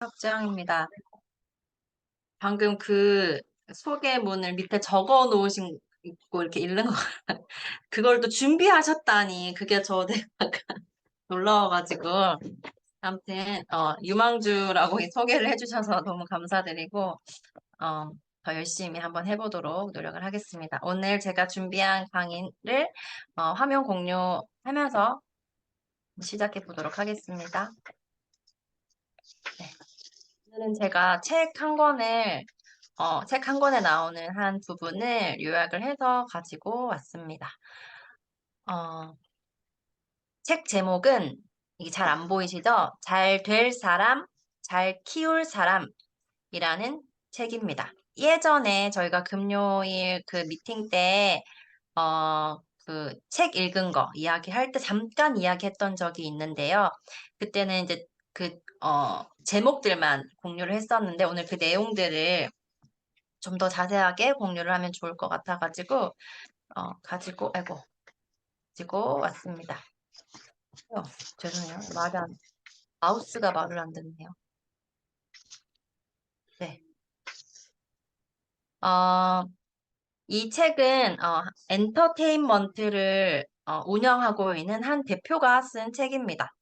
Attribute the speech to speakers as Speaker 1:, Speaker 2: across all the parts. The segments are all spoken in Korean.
Speaker 1: 확장입니다. 방금 그 소개문을 밑에 적어 놓으신 고 이렇게 읽는 거 그걸 또 준비하셨다니 그게 저 내가 놀라워가지고 아무튼 유망주라고 이 소개를 해주셔서 너무 감사드리고 어, 더 열심히 한번 해보도록 노력을 하겠습니다. 오늘 제가 준비한 강의를 화면 공유하면서 시작해 보도록 하겠습니다. 네. 오늘은 제가 책 한 권에 나오는 한 부분을 요약을 해서 가지고 왔습니다. 어, 책 제목은 이게 잘 안 보이시죠? 잘 될 사람, 잘 키울 사람이라는 책입니다. 예전에 저희가 금요일 그 미팅 때, 그 책 읽은 거 이야기할 때 잠깐 이야기했던 적이 있는데요. 그때는 이제 제목들만 공유를 했었는데 오늘 그 내용들을 좀 더 자세하게 공유를 하면 좋을 것 같아가지고, 가지고 왔습니다. 어, 죄송해요. 마우스가 말을 안 듣네요. 네. 어, 이 책은, 엔터테인먼트를 운영하고 있는 한 대표가 쓴 책입니다.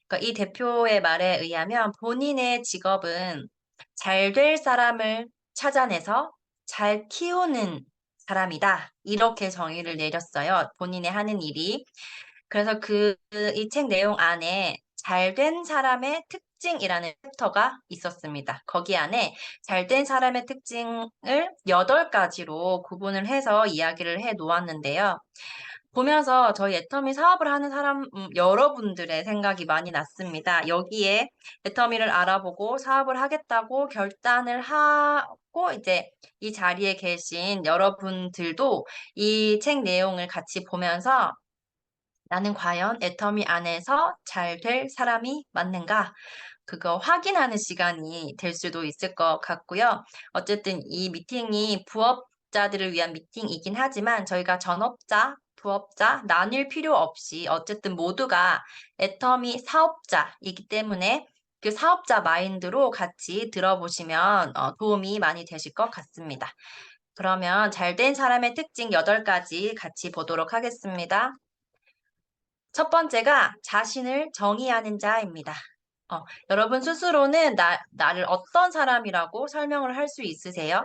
Speaker 1: 그러니까 이 대표의 말에 의하면 본인의 직업은 잘 될 사람을 찾아내서 잘 키우는 사람이다. 이렇게 정의를 내렸어요. 본인의 하는 일이. 그래서 이 책 내용 안에 잘 된 사람의 특징이라는 챕터가 있었습니다. 거기 안에 잘 된 사람의 특징을 8가지로 구분을 해서 이야기를 해 놓았는데요. 보면서 저희 애터미 사업을 하는 여러분들의 생각이 많이 났습니다. 여기에 애터미를 알아보고 사업을 하겠다고 결단을 하고 이제 이 자리에 계신 여러분들도 이 책 내용을 같이 보면서 나는 과연 애터미 안에서 잘 될 사람이 맞는가? 그거 확인하는 시간이 될 수도 있을 것 같고요. 어쨌든 이 미팅이 부업자들을 위한 미팅이긴 하지만 저희가 전업자, 부업자 나눌 필요 없이 어쨌든 모두가 애터미 사업자이기 때문에 그 사업자 마인드로 같이 들어보시면 도움이 많이 되실 것 같습니다. 그러면 잘 된 사람의 특징 8가지 같이 보도록 하겠습니다. 첫 번째가 자신을 정의하는 자입니다. 여러분 스스로는 나를 어떤 사람이라고 설명을 할 수 있으세요?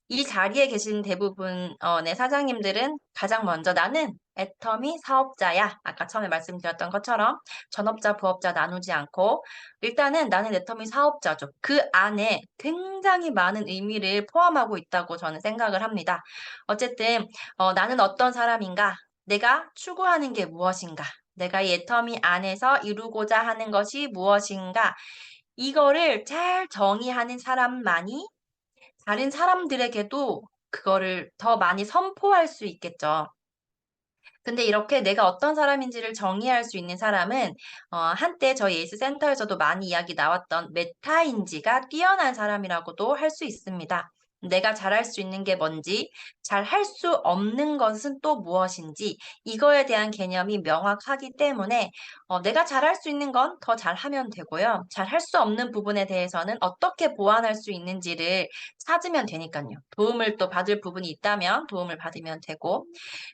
Speaker 1: 이 자리에 계신 대부분의 사장님들은 가장 먼저 나는 애터미 사업자야. 아까 처음에 말씀드렸던 것처럼 전업자, 부업자 나누지 않고 일단은 나는 애터미 사업자죠. 그 안에 굉장히 많은 의미를 포함하고 있다고 저는 생각을 합니다. 어쨌든 나는 어떤 사람인가? 내가 추구하는 게 무엇인가? 내가 이 애터미 안에서 이루고자 하는 것이 무엇인가? 이거를 잘 정의하는 사람만이 다른 사람들에게도 그거를 더 많이 선포할 수 있겠죠. 근데 이렇게 내가 어떤 사람인지를 정의할 수 있는 사람은 한때 저희 에이스 센터에서도 많이 이야기 나왔던 메타인지가 뛰어난 사람이라고도 할 수 있습니다. 내가 잘할 수 있는 게 뭔지, 잘할 수 없는 것은 또 무엇인지, 이거에 대한 개념이 명확하기 때문에 내가 잘할 수 있는 건 더 잘하면 되고요. 잘할 수 없는 부분에 대해서는 어떻게 보완할 수 있는지를 찾으면 되니까요. 도움을 또 받을 부분이 있다면 도움을 받으면 되고.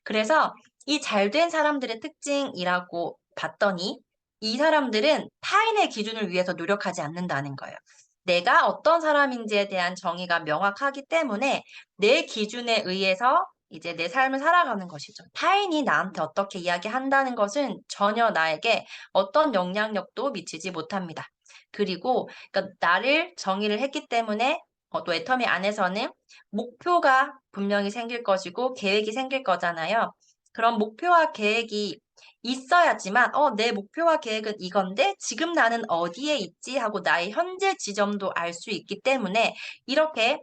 Speaker 1: 그래서 이 잘된 사람들의 특징이라고 봤더니 이 사람들은 타인의 기준을 위해서 노력하지 않는다는 거예요. 내가 어떤 사람인지에 대한 정의가 명확하기 때문에 내 기준에 의해서 이제 내 삶을 살아가는 것이죠. 타인이 나한테 어떻게 이야기한다는 것은 전혀 나에게 어떤 영향력도 미치지 못합니다. 그리고 그러니까 나를 정의를 했기 때문에 또 애터미 안에서는 목표가 분명히 생길 것이고 계획이 생길 거잖아요. 그런 목표와 계획이 있어야지만, 내 목표와 계획은 이건데, 지금 나는 어디에 있지? 하고 나의 현재 지점도 알 수 있기 때문에, 이렇게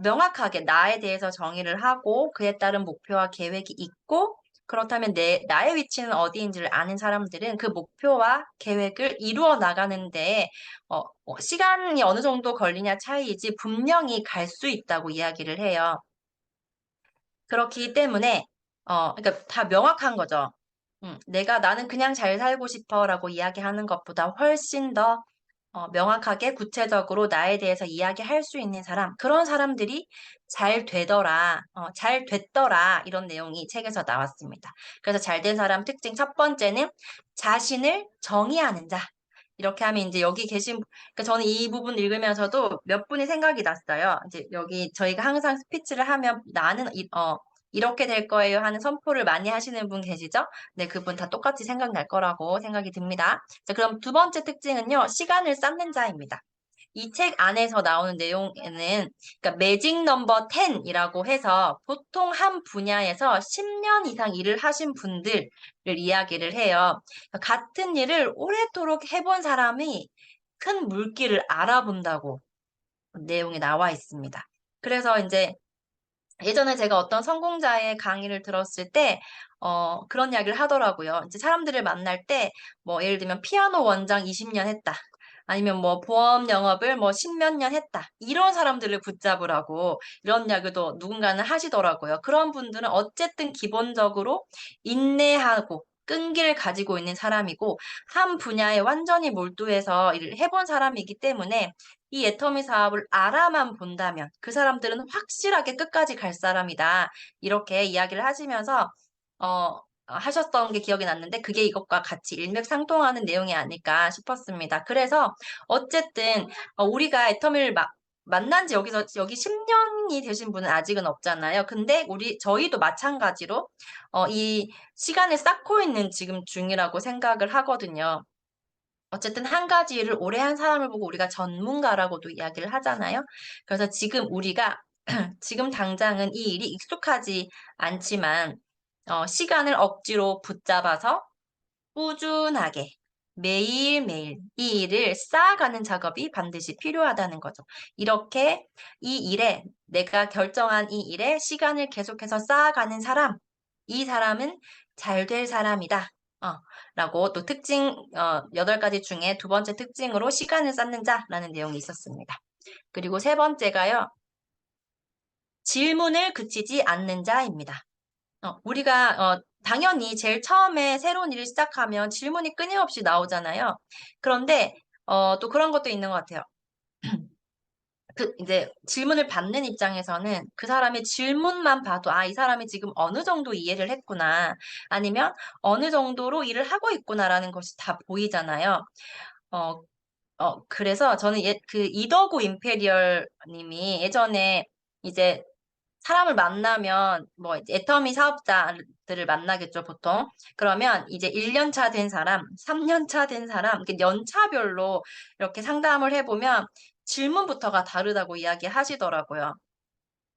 Speaker 1: 명확하게 나에 대해서 정의를 하고, 그에 따른 목표와 계획이 있고, 그렇다면 나의 위치는 어디인지를 아는 사람들은 그 목표와 계획을 이루어 나가는데, 시간이 어느 정도 걸리냐 차이이지 분명히 갈 수 있다고 이야기를 해요. 그렇기 때문에 그러니까 다 명확한 거죠. 나는 그냥 잘 살고 싶어라고 이야기하는 것보다 훨씬 더 명확하게 구체적으로 나에 대해서 이야기할 수 있는 사람, 그런 사람들이 잘 되더라, 잘 됐더라, 이런 내용이 책에서 나왔습니다. 그래서 잘 된 사람 특징 첫 번째는 자신을 정의하는 자. 이렇게 하면 이제 여기 계신, 그러니까 저는 이 부분 읽으면서도 몇 분이 생각이 났어요. 이제 여기 저희가 항상 스피치를 하면 이렇게 될 거예요 하는 선포를 많이 하시는 분 계시죠? 네, 그분 다 똑같이 생각날 거라고 생각이 듭니다. 자, 그럼 두 번째 특징은요, 시간을 쌓는 자입니다. 이 책 안에서 나오는 내용에는, 그러니까 매직 넘버 10이라고 해서 보통 한 분야에서 10년 이상 일을 하신 분들을 이야기를 해요. 그러니까 같은 일을 오래도록 해본 사람이 큰 물기를 알아본다고 내용이 나와 있습니다. 그래서 이제 예전에 제가 어떤 성공자의 강의를 들었을 때, 그런 이야기를 하더라고요. 이제 사람들을 만날 때, 뭐, 예를 들면 피아노 원장 20년 했다. 아니면 뭐, 보험 영업을 뭐, 10몇 년 했다. 이런 사람들을 붙잡으라고 이런 이야기도 누군가는 하시더라고요. 그런 분들은 어쨌든 기본적으로 인내하고 끈기를 가지고 있는 사람이고, 한 분야에 완전히 몰두해서 일을 해본 사람이기 때문에 이 애터미 사업을 알아만 본다면 그 사람들은 확실하게 끝까지 갈 사람이다. 이렇게 이야기를 하시면서 하셨던 게 기억이 났는데 그게 이것과 같이 일맥상통하는 내용이 아닐까 싶었습니다. 그래서 어쨌든 우리가 애터미를 만난 지 여기 10년이 되신 분은 아직은 없잖아요. 근데 저희도 마찬가지로 이 시간을 쌓고 있는 지금 중이라고 생각을 하거든요. 어쨌든 한 가지 일을 오래 한 사람을 보고 우리가 전문가라고도 이야기를 하잖아요. 그래서 지금 우리가 지금 당장은 이 일이 익숙하지 않지만 시간을 억지로 붙잡아서 꾸준하게 매일매일 이 일을 쌓아가는 작업이 반드시 필요하다는 거죠. 이렇게 이 일에 내가 결정한 이 일에 시간을 계속해서 쌓아가는 사람, 이 사람은 잘 될 사람이다. 라고 또 특징 8가지 중에 두 번째 특징으로 시간을 쌓는 자라는 내용이 있었습니다. 그리고 세 번째가요. 질문을 그치지 않는 자입니다. 우리가 당연히 제일 처음에 새로운 일을 시작하면 질문이 끊임없이 나오잖아요. 그런데 또 그런 것도 있는 것 같아요. 이제 질문을 받는 입장에서는 그 사람의 질문만 봐도 이 사람이 지금 어느 정도 이해를 했구나. 아니면 어느 정도로 일을 하고 있구나라는 것이 다 보이잖아요. 어, 그래서 저는 그 이더구 임페리얼 님이 예전에 이제 사람을 만나면 뭐 이제 애터미 사업자들을 만나겠죠, 보통. 그러면 이제 1년 차 된 사람, 3년 차 된 사람, 이렇게 연차별로 이렇게 상담을 해보면 질문부터가 다르다고 이야기하시더라고요.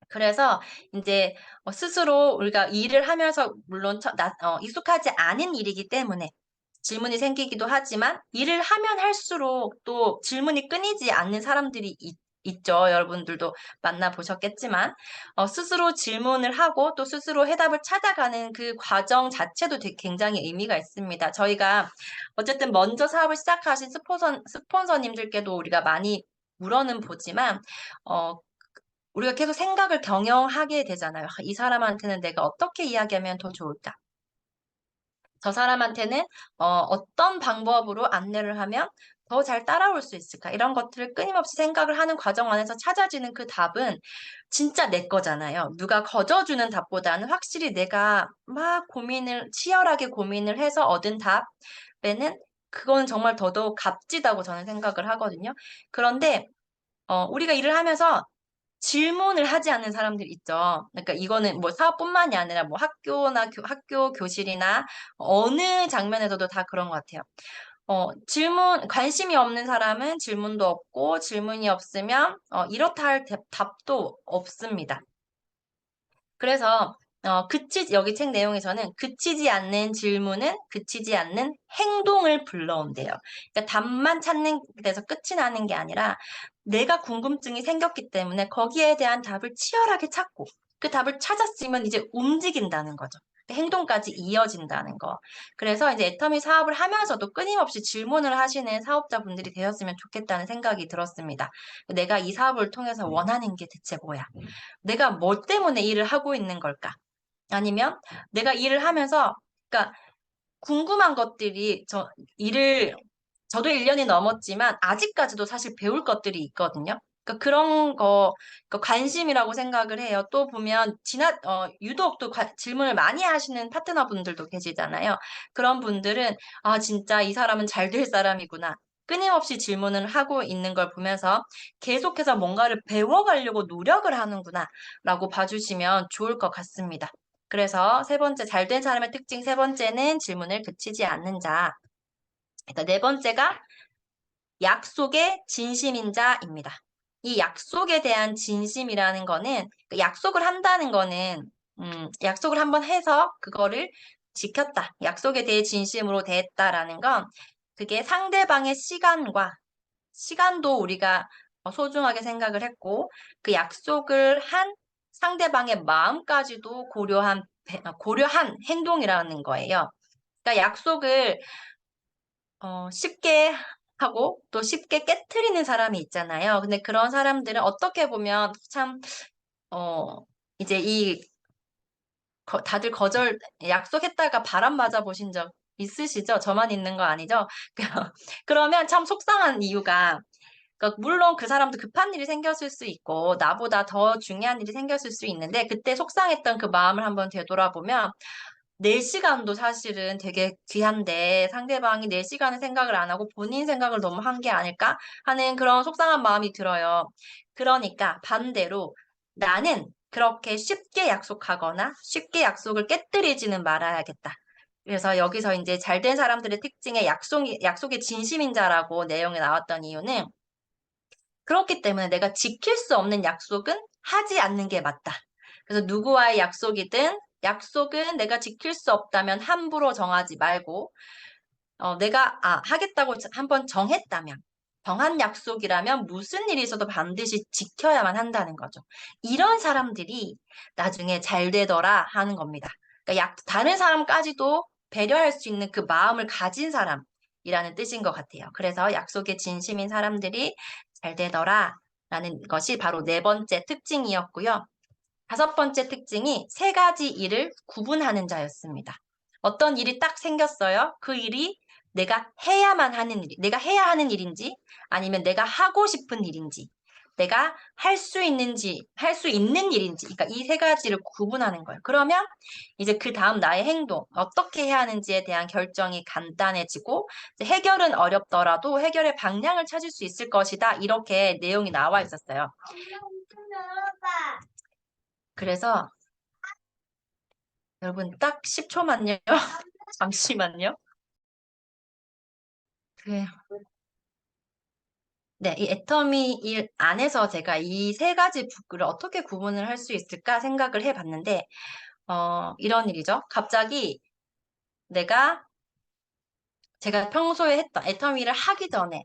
Speaker 1: 그래서 이제 스스로 우리가 일을 하면서 물론 익숙하지 않은 일이기 때문에 질문이 생기기도 하지만 일을 하면 할수록 또 질문이 끊이지 않는 사람들이 있죠. 여러분들도 만나보셨겠지만 스스로 질문을 하고 또 스스로 해답을 찾아가는 그 과정 자체도 굉장히 의미가 있습니다. 저희가 어쨌든 먼저 사업을 시작하신 스폰서님들께도 우리가 많이 물어는 보지만 우리가 계속 생각을 경영하게 되잖아요. 이 사람한테는 내가 어떻게 이야기하면 더 좋을까? 저 사람한테는 어떤 방법으로 안내를 하면 더 잘 따라올 수 있을까? 이런 것들을 끊임없이 생각을 하는 과정 안에서 찾아지는 그 답은 진짜 내 거잖아요. 누가 거저주는 답보다는 확실히 내가 막 치열하게 고민을 해서 얻은 답에는 그거는 정말 더더욱 값지다고 저는 생각을 하거든요. 그런데 우리가 일을 하면서 질문을 하지 않는 사람들 있죠. 그러니까 이거는 뭐 사업뿐만이 아니라 뭐 학교 교실이나 어느 장면에서도 다 그런 것 같아요. 관심이 없는 사람은 질문도 없고 질문이 없으면 이렇다 할 답도 없습니다. 그래서 여기 책 내용에서는 그치지 않는 질문은 그치지 않는 행동을 불러온대요. 그러니까 답만 찾는 데서 끝이 나는 게 아니라 내가 궁금증이 생겼기 때문에 거기에 대한 답을 치열하게 찾고 그 답을 찾았으면 이제 움직인다는 거죠. 행동까지 이어진다는 거. 그래서 이제 애터미 사업을 하면서도 끊임없이 질문을 하시는 사업자분들이 되었으면 좋겠다는 생각이 들었습니다. 내가 이 사업을 통해서 원하는 게 대체 뭐야? 내가 뭐 때문에 일을 하고 있는 걸까? 아니면 내가 일을 하면서, 그러니까 궁금한 것들이 일을 저도 1년이 넘었지만 아직까지도 사실 배울 것들이 있거든요. 그러니까 그런 거 관심이라고 생각을 해요. 또 보면 유독 또 질문을 많이 하시는 파트너분들도 계시잖아요. 그런 분들은 아 진짜 이 사람은 잘 될 사람이구나. 끊임없이 질문을 하고 있는 걸 보면서 계속해서 뭔가를 배워가려고 노력을 하는구나 라고 봐주시면 좋을 것 같습니다. 그래서 세 번째, 잘 된 사람의 특징 세 번째는 질문을 그치지 않는 자. 일단 네 번째가 약속의 진심인 자입니다. 이 약속에 대한 진심이라는 거는 그 약속을 한다는 거는 약속을 한번 해서 그거를 지켰다. 약속에 대해 진심으로 대했다라는 건 그게 상대방의 시간도 우리가 소중하게 생각을 했고 그 약속을 한 상대방의 마음까지도 고려한 행동이라는 거예요. 그러니까 약속을 쉽게 하고 또 쉽게 깨트리는 사람이 있잖아요. 근데 그런 사람들은 어떻게 보면 참, 어, 이제 다들 약속했다가 바람 맞아 보신 적 있으시죠? 저만 있는 거 아니죠? 그러면 참 속상한 이유가, 그러니까 물론 그 사람도 급한 일이 생겼을 수 있고, 나보다 더 중요한 일이 생겼을 수 있는데, 그때 속상했던 그 마음을 한번 되돌아보면, 내 시간도 사실은 되게 귀한데 상대방이 내 시간을 생각을 안 하고 본인 생각을 너무 한 게 아닐까 하는 그런 속상한 마음이 들어요. 그러니까 반대로 나는 그렇게 쉽게 약속하거나 쉽게 약속을 깨뜨리지는 말아야겠다. 그래서 여기서 이제 잘된 사람들의 특징의 약속의 진심인 자라고 내용이 나왔던 이유는 그렇기 때문에 내가 지킬 수 없는 약속은 하지 않는 게 맞다. 그래서 누구와의 약속은 내가 지킬 수 없다면 함부로 정하지 말고, 내가, 하겠다고 한번 정한 약속이라면 무슨 일이 있어도 반드시 지켜야만 한다는 거죠. 이런 사람들이 나중에 잘 되더라 하는 겁니다. 그러니까 다른 사람까지도 배려할 수 있는 그 마음을 가진 사람이라는 뜻인 것 같아요. 그래서 약속에 진심인 사람들이 잘 되더라 라는 것이 바로 네 번째 특징이었고요. 다섯 번째 특징이 세 가지 일을 구분하는 자였습니다. 어떤 일이 딱 생겼어요. 그 일이 내가 해야 하는 일인지, 아니면 내가 하고 싶은 일인지, 내가 할 수 있는 일인지, 그러니까 이 세 가지를 구분하는 거예요. 그러면 이제 그 다음 나의 행동, 어떻게 해야 하는지에 대한 결정이 간단해지고, 해결은 어렵더라도 해결의 방향을 찾을 수 있을 것이다. 이렇게 내용이 나와 있었어요. 그래서 여러분 딱 10초만요. 잠시만요. 그, 네, 이 애터미 일 안에서 제가 이 세 가지 북을 어떻게 구분을 할 수 있을까 생각을 해봤는데, 이런 일이죠. 갑자기 내가 제가 평소에 했던 애터미를 하기 전에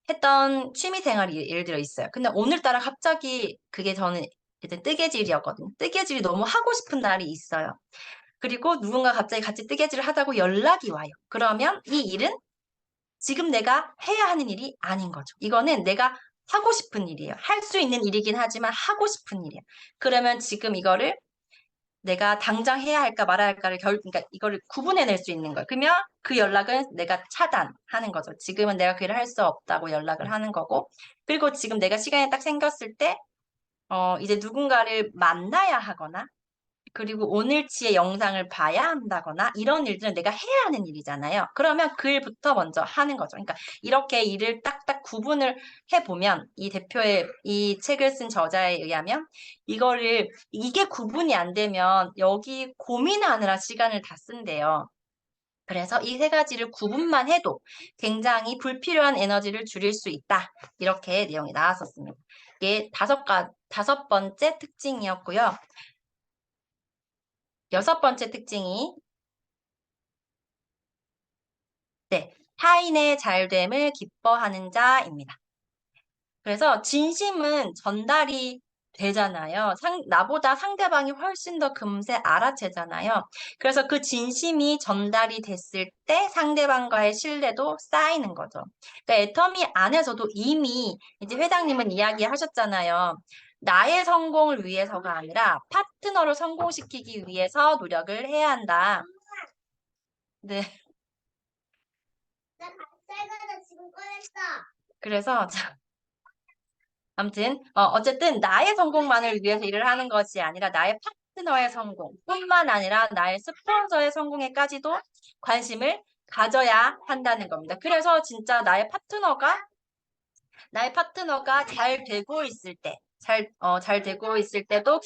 Speaker 1: 했던 취미 생활이 예를 들어 있어요. 근데 오늘따라 갑자기 그게 저는 이제 뜨개질이었거든요. 뜨개질이 너무 하고 싶은 날이 있어요. 그리고 누군가 갑자기 같이 뜨개질을 하자고 연락이 와요. 그러면 이 일은 지금 내가 해야 하는 일이 아닌 거죠. 이거는 내가 하고 싶은 일이에요. 할 수 있는 일이긴 하지만 하고 싶은 일이에요. 그러면 지금 이거를 내가 당장 해야 할까 말아야 할까를 그러니까 이거를 구분해낼 수 있는 거예요. 그러면 그 연락은 내가 차단하는 거죠. 지금은 내가 그 일을 할 수 없다고 연락을 하는 거고. 그리고 지금 내가 시간이 딱 생겼을 때, 이제 누군가를 만나야 하거나, 그리고 오늘치의 영상을 봐야 한다거나 이런 일들은 내가 해야 하는 일이잖아요. 그러면 그 일부터 먼저 하는 거죠. 그러니까 이렇게 일을 딱딱 구분을 해보면 이 대표의 이 책을 쓴 저자에 의하면 이게 구분이 안 되면 여기 고민하느라 시간을 다 쓴대요. 그래서 이 세 가지를 구분만 해도 굉장히 불필요한 에너지를 줄일 수 있다. 이렇게 내용이 나왔었습니다. 이게 다섯 번째 특징이었고요. 여섯 번째 특징이 타인의 잘됨을 기뻐하는 자입니다. 그래서 진심은 전달이 되잖아요. 나보다 상대방이 훨씬 더 금세 알아채잖아요. 그래서 그 진심이 전달이 됐을 때 상대방과의 신뢰도 쌓이는 거죠. 그러니까 애터미 안에서도 이미 이제 회장님은 이야기하셨잖아요. 나의 성공을 위해서가 아니라 파트너를 성공시키기 위해서 노력을 해야 한다. 네. 그래서 아무튼 어쨌든 나의 성공만을 위해서 일을 하는 것이 아니라 나의 파트너의 성공뿐만 아니라 나의 스폰서의 성공에까지도 관심을 가져야 한다는 겁니다. 그래서 진짜 나의 파트너가 잘 되고 있을 때, 잘 되고 있을 때도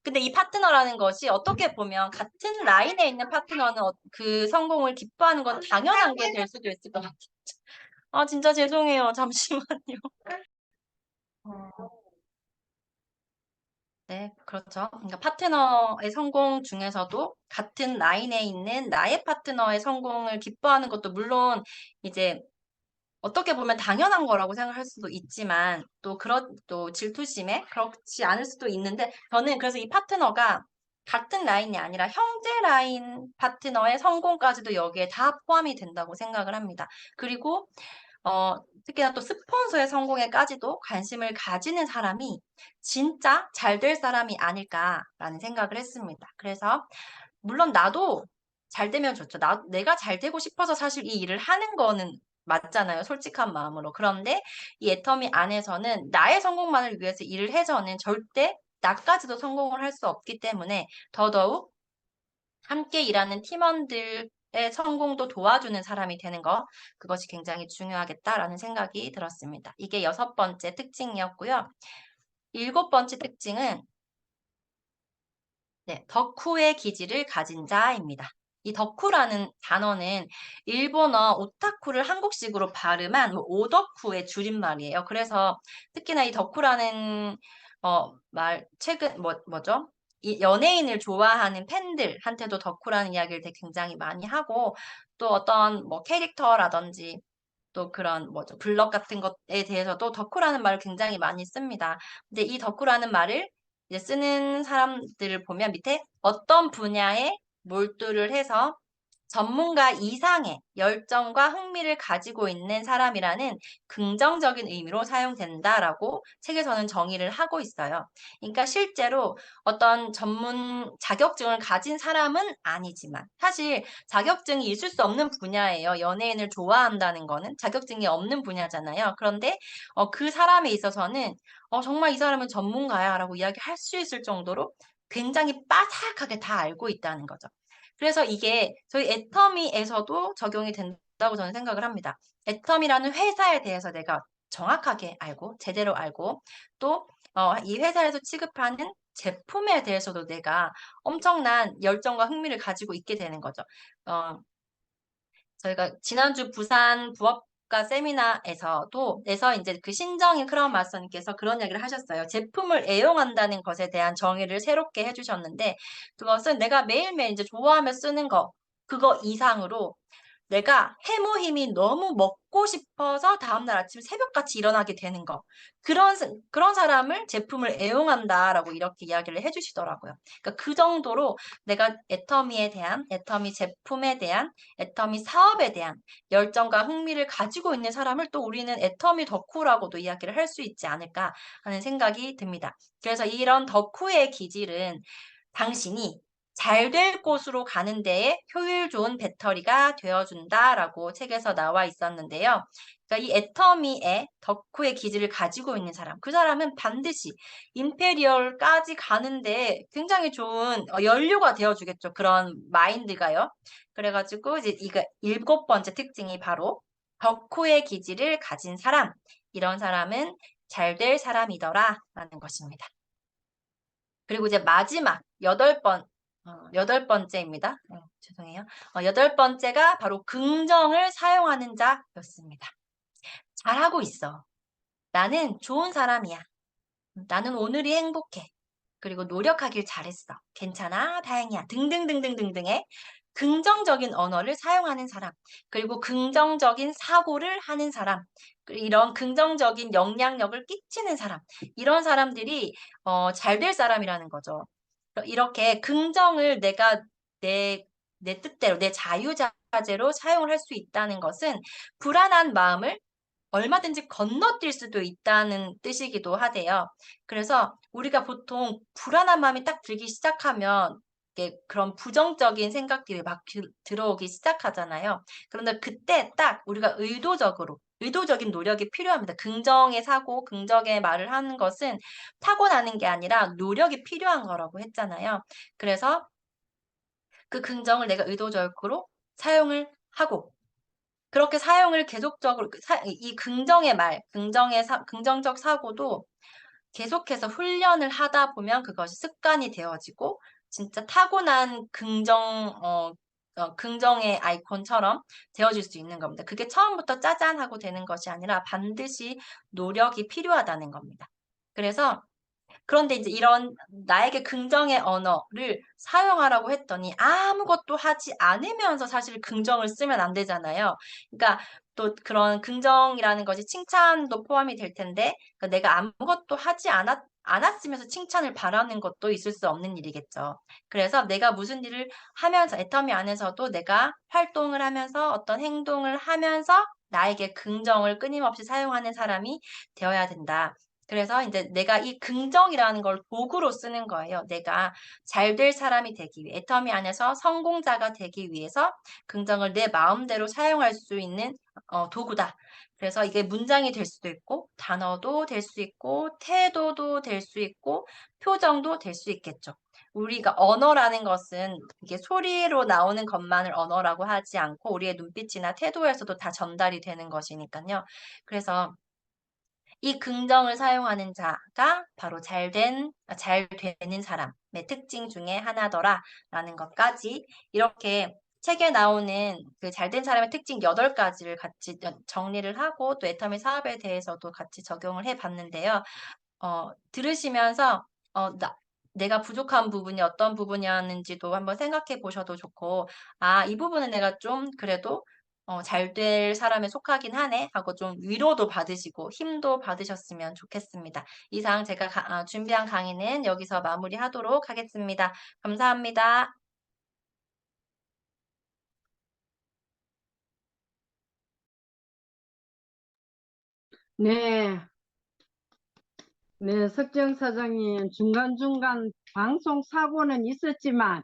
Speaker 1: 근데 이 파트너라는 것이 어떻게 보면 같은 라인에 있는 파트너는 그 성공을 기뻐하는 건 당연한 게 될 수도 있을 것 같아요. 아, 진짜 죄송해요. 잠시만요. 어, 네, 그렇죠. 그러니까 파트너의 성공 중에서도 같은 라인에 있는 나의 파트너의 성공을 기뻐하는 것도 물론 이제 어떻게 보면 당연한 거라고 생각할 수도 있지만 또 질투심에 그렇지 않을 수도 있는데 저는 그래서 이 파트너가 같은 라인이 아니라 형제 라인 파트너의 성공까지도 여기에 다 포함이 된다고 생각을 합니다. 그리고 특히나 또 스폰서의 성공에까지도 관심을 가지는 사람이 진짜 잘 될 사람이 아닐까라는 생각을 했습니다. 그래서 물론 나도 잘 되면 좋죠. 내가 잘 되고 싶어서 사실 이 일을 하는 거는 맞잖아요. 솔직한 마음으로. 그런데 이 애터미 안에서는 나의 성공만을 위해서 일을 해서는 절대 나까지도 성공을 할 수 없기 때문에 더더욱 함께 일하는 팀원들의 성공도 도와주는 사람이 되는 거, 그것이 굉장히 중요하겠다라는 생각이 들었습니다. 이게 6번째 특징이었고요. 7번째 특징은 네, 덕후의 기질을 가진 자입니다. 이 덕후라는 단어는 일본어 오타쿠를 한국식으로 발음한 오덕후의 줄임말이에요. 그래서 특히나 이 덕후라는 최근 뭐죠? 이 연예인을 좋아하는 팬들한테도 덕후라는 이야기를 되게 굉장히 많이 하고 또 어떤 뭐 캐릭터라든지 또 그런 뭐죠 블럭 같은 것에 대해서도 덕후라는 말을 굉장히 많이 씁니다. 근데 이 덕후라는 말을 이제 쓰는 사람들을 보면 밑에 어떤 분야에 몰두를 해서 전문가 이상의 열정과 흥미를 가지고 있는 사람이라는 긍정적인 의미로 사용된다라고 책에서는 정의를 하고 있어요. 그러니까 실제로 어떤 전문 자격증을 가진 사람은 아니지만 사실 자격증이 있을 수 없는 분야예요. 연예인을 좋아한다는 거는 자격증이 없는 분야잖아요. 그런데 그 사람에 있어서는 정말 이 사람은 전문가야라고 이야기할 수 있을 정도로 굉장히 빠삭하게 다 알고 있다는 거죠. 그래서 이게 저희 애터미에서도 적용이 된다고 저는 생각을 합니다. 애터미라는 회사에 대해서 내가 정확하게 알고 제대로 알고 또 이 회사에서 취급하는 제품에 대해서도 내가 엄청난 열정과 흥미를 가지고 있게 되는 거죠. 어, 저희가 지난주 부산 부업가 세미나에서 이제 그 신정인 크라운 마스터님께서 그런 얘기를 하셨어요. 제품을 애용한다는 것에 대한 정의를 새롭게 해주셨는데 그것은 내가 매일매일 이제 좋아하며 쓰는 거 그거 이상으로 내가 해모 힘이 너무 먹고 싶어서 다음날 아침 새벽같이 일어나게 되는 거. 그런 사람을 제품을 애용한다라고 이렇게 이야기를 해주시더라고요. 그러니까 그 정도로 내가 애터미 제품에 대한, 애터미 사업에 대한 열정과 흥미를 가지고 있는 사람을 또 우리는 애터미 덕후라고도 이야기를 할 수 있지 않을까 하는 생각이 듭니다. 그래서 이런 덕후의 기질은 당신이 잘 될 곳으로 가는 데에 효율 좋은 배터리가 되어준다라고 책에서 나와 있었는데요. 그러니까 이 애터미의 덕후의 기질을 가지고 있는 사람, 그 사람은 반드시 임페리얼까지 가는데 굉장히 좋은 연료가 되어주겠죠. 그런 마인드가요. 그래가지고 이제 이거 7번째 특징이 바로 덕후의 기질을 가진 사람, 이런 사람은 잘 될 사람이더라라는 것입니다. 그리고 이제 마지막 8번째입니다. 죄송해요. 8번째가 바로 긍정을 사용하는 자였습니다. 잘하고 있어. 나는 좋은 사람이야. 나는 오늘이 행복해. 그리고 노력하길 잘했어. 괜찮아. 다행이야. 등등등등등등의 긍정적인 언어를 사용하는 사람. 그리고 긍정적인 사고를 하는 사람. 이런 긍정적인 영향력을 끼치는 사람. 이런 사람들이 잘 될 사람이라는 거죠. 이렇게 긍정을 내가 내, 내 뜻대로, 내 자유자재로 사용을 할 수 있다는 것은 불안한 마음을 얼마든지 건너뛸 수도 있다는 뜻이기도 하대요. 그래서 우리가 보통 불안한 마음이 딱 들기 시작하면 이렇게 그런 부정적인 생각들이 막 들어오기 시작하잖아요. 그런데 그때 딱 우리가 의도적인 노력이 필요합니다. 긍정의 사고, 긍정의 말을 하는 것은 타고나는 게 아니라 노력이 필요한 거라고 했잖아요. 그래서 그 긍정을 내가 의도적으로 사용을 하고 그렇게 사용을 계속적으로 이 긍정의 말, 긍정적 사고도 계속해서 훈련을 하다 보면 그것이 습관이 되어지고 진짜 타고난 긍정의 아이콘처럼 되어질 수 있는 겁니다. 그게 처음부터 짜잔 하고 되는 것이 아니라 반드시 노력이 필요하다는 겁니다. 그래서 그런데 이제 이런 나에게 긍정의 언어를 사용하라고 했더니 아무것도 하지 않으면서 사실 긍정을 쓰면 안 되잖아요. 그러니까 또 그런 긍정이라는 것이 칭찬도 포함이 될 텐데 그러니까 내가 아무것도 하지 않았으면서 칭찬을 바라는 것도 있을 수 없는 일이겠죠. 그래서 내가 무슨 일을 하면서 애터미 안에서도 내가 활동을 하면서 어떤 행동을 하면서 나에게 긍정을 끊임없이 사용하는 사람이 되어야 된다. 그래서 인제 내가 이 긍정이라는 걸 도구로 쓰는 거예요. 내가 잘 될 사람이 되기 위해 애터미 안에서 성공자가 되기 위해서 긍정을 내 마음대로 사용할 수 있는 도구다. 그래서 이게 문장이 될 수도 있고 단어도 될 수 있고 태도도 될 수 있고 표정도 될 수 있겠죠. 우리가 언어라는 것은 이게 소리로 나오는 것만을 언어라고 하지 않고 우리의 눈빛이나 태도에서도 다 전달이 되는 것이니깐요. 그래서 이 긍정을 사용하는 자가 바로 잘 되는 사람의 특징 중에 하나더라라는 것까지 이렇게 책에 나오는 그 잘된 사람의 특징 8가지를 같이 정리를 하고 또 애터미 사업에 대해서도 같이 적용을 해 봤는데요. 들으시면서 내가 부족한 부분이 어떤 부분이었는지도 한번 생각해 보셔도 좋고 '아 이 부분은 내가 좀 그래도 잘 될 사람에 속하긴 하네.' 하고 좀 위로도 받으시고 힘도 받으셨으면 좋겠습니다. 이상 제가 준비한 강의는 여기서 마무리하도록 하겠습니다. 감사합니다.
Speaker 2: 네, 네, 석정 사장님, 중간중간 방송 사고는 있었지만,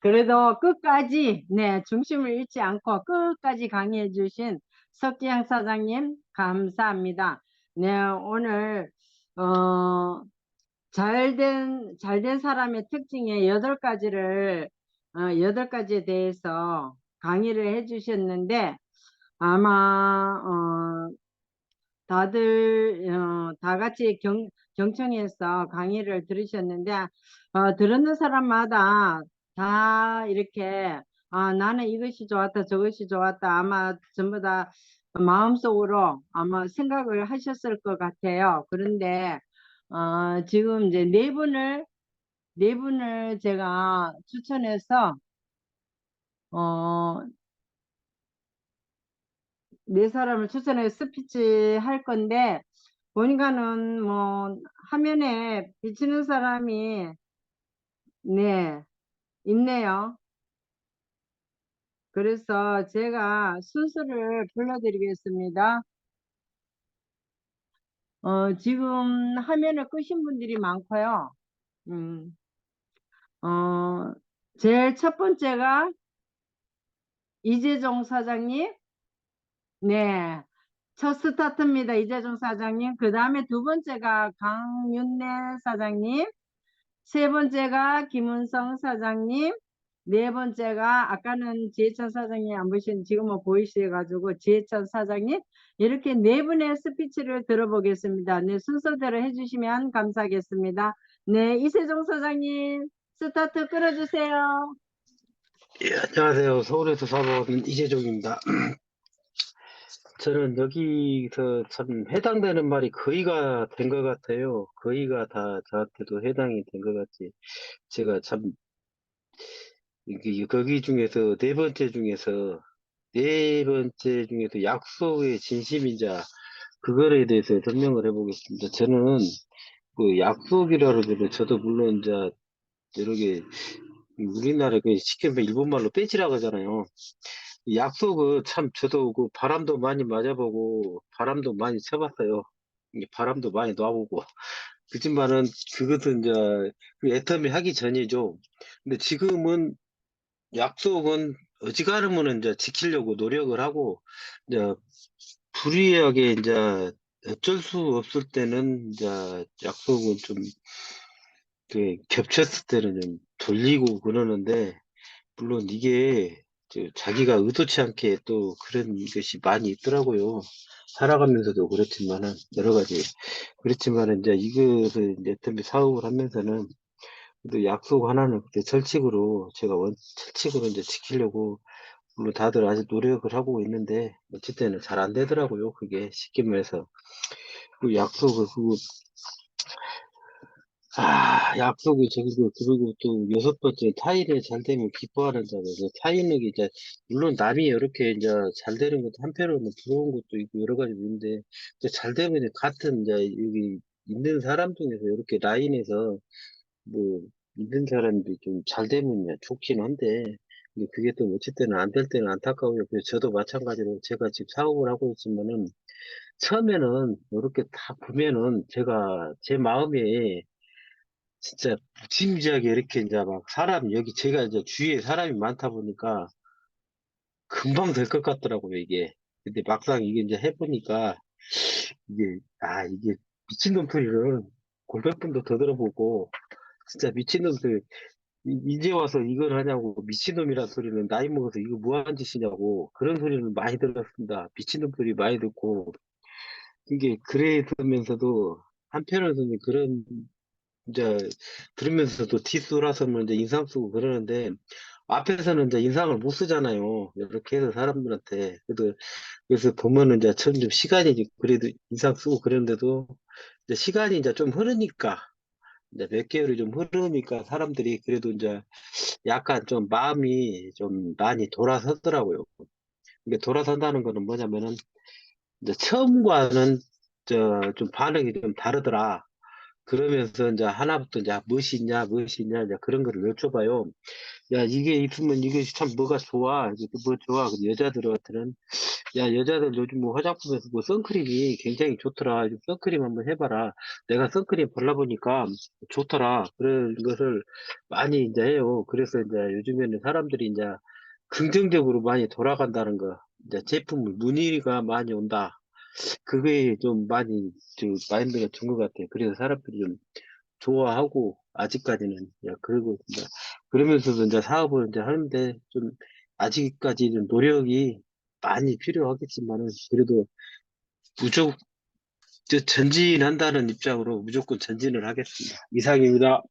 Speaker 2: 그래도 끝까지, 네, 중심을 잃지 않고 끝까지 강의해 주신 석지영 사장님, 감사합니다. 네, 오늘, 어, 잘된 사람의 특징의 8가지를, 8가지에 대해서 강의를 해 주셨는데, 아마, 다들 다 같이 경청해서 강의를 들으셨는데 들었는 사람마다 다 이렇게 나는 이것이 좋았다 저것이 좋았다 아마 전부 다 마음속으로 아마 생각을 하셨을 것 같아요. 그런데 지금 이제 네 분을 제가 추천해서 어, 네 사람을 추천해서 스피치 할 건데 보니까는 뭐 화면에 비치는 사람이 네 있네요. 그래서 제가 순서를 불러드리겠습니다. 지금 화면을 끄신 분들이 많고요. 음, 어, 제일 첫 번째가 이재종 사장님. 네. 첫 스타트입니다. 이재종 사장님. 그 다음에 두 번째가 강윤래 사장님. 세 번째가 김은성 사장님, 네 번째가 아까는 지혜천 사장님 안 보신 지금은 보이셔가지고 지혜천 사장님 이렇게 네 분의 스피치를 들어보겠습니다. 네, 순서대로 해주시면 감사하겠습니다. 네, 이세종 사장님 스타트 끌어주세요.
Speaker 3: 예, 안녕하세요. 서울에서 사는 이재종입니다. 저는 여기서 참 해당되는 말이 거의가 된 것 같아요. 거의가 다 저한테도 해당이 된 것 같지. 제가 참, 거기 중에서 네 번째 중에서 약속의 진심인자, 그거에 대해서 설명을 해보겠습니다. 저는 그 약속이라는 거는 저도 물론 이제 여러 개, 우리나라 그 쉽게 말하면 일본말로 빼지라고 하잖아요. 약속은 참 저도 그 바람도 많이 맞아보고 바람도 많이 쳐봤어요. 바람도 많이 놔보고 그렇지만은 그것은 이제 그 애터미 하기 전이죠. 근데 지금은 약속은 어지간하면 이제 지키려고 노력을 하고 이제 불이하게 이제 어쩔 수 없을 때는 이제 약속은 좀 겹쳤을 때는 좀 돌리고 그러는데 물론 이게 자기가 의도치 않게 또 그런 것이 많이 있더라고요. 살아가면서도 그렇지만은 여러 가지 그렇지만은 이제 이것을 이제 어떤 사업을 하면서는 그래도 약속 하나는 그때 철칙으로 제가 철칙으로 이제 지키려고 물론 다들 아직 노력을 하고 있는데 어쨌든 잘 안 되더라고요. 그게 쉽게 말해서 그 약속을 약속이 저기도 그리고 또 여섯 번째 타일에 잘 되면 기뻐하는 자가 타일은 이제 물론 남이 이렇게 이제 잘 되는 것도 한편으로는 부러운 것도 있고 여러 가지 있는데 이제 잘 되면 같은 이제 여기 있는 사람 중에서 이렇게 라인에서 뭐 있는 사람들이 좀 잘 되면 좋긴 한데 근데 그게 또 어쩔 때는 안 될 때는 안타까워요. 그래서 저도 마찬가지로 제가 지금 사업을 하고 있지만은 처음에는 이렇게 다 보면은 제가 제 마음에 진짜 무지무지하게 이렇게 이제 막 사람 여기 제가 이제 주위에 사람이 많다 보니까 금방 될 것 같더라고요 이게. 근데 막상 이게 이제 해보니까 이게 미친놈 소리를 골백 번도 더 들어보고 진짜 미친놈들 이제 와서 이걸 하냐고 미친놈이란 소리는 나이 먹어서 이거 뭐 하는 짓이냐고 그런 소리는 많이 들었습니다. 미친놈 소리 많이 듣고 이게 그래 들으면서도 한편으로는 그런 이제 들으면서도 티스라서는 이제 인상 쓰고 그러는데 앞에서는 이제 인상을 못 쓰잖아요. 이렇게 해서 사람들한테 그래서 보면은 이제 점점 시간이 그래도 인상 쓰고 그러는데도 이제 시간이 이제 좀 흐르니까 이제 몇 개월이 좀 흐르니까 사람들이 그래도 이제 약간 좀 마음이 좀 많이 돌아서더라고요. 이게 돌아선다는 거는 뭐냐면은 이제 처음과는 좀 반응이 좀 다르더라. 그러면서 이제 하나부터 이제 무엇이 있냐 이제 그런 거를 여쭤봐요. 야 이게 있으면 이게 참 뭐가 좋아? 이게 뭐 좋아? 근데 여자들한테는 야 여자들 요즘 뭐 화장품에서 뭐 선크림이 굉장히 좋더라. 이거 선크림 한번 해봐라. 내가 선크림 발라보니까 좋더라. 그런 것을 많이 이제 해요. 그래서 이제 요즘에는 사람들이 이제 긍정적으로 많이 돌아간다는 거. 이제 제품 문의가 많이 온다. 그게 좀 많이 마인드가 준 것 같아요. 그래서 사람들이 좀 좋아하고 아직까지는 그리고 이제 그러면서도 이제 사업을 이제 하는데 좀 아직까지는 노력이 많이 필요하겠지만은 그래도 무조건 전진한다는 입장으로 무조건 전진을 하겠습니다. 이상입니다.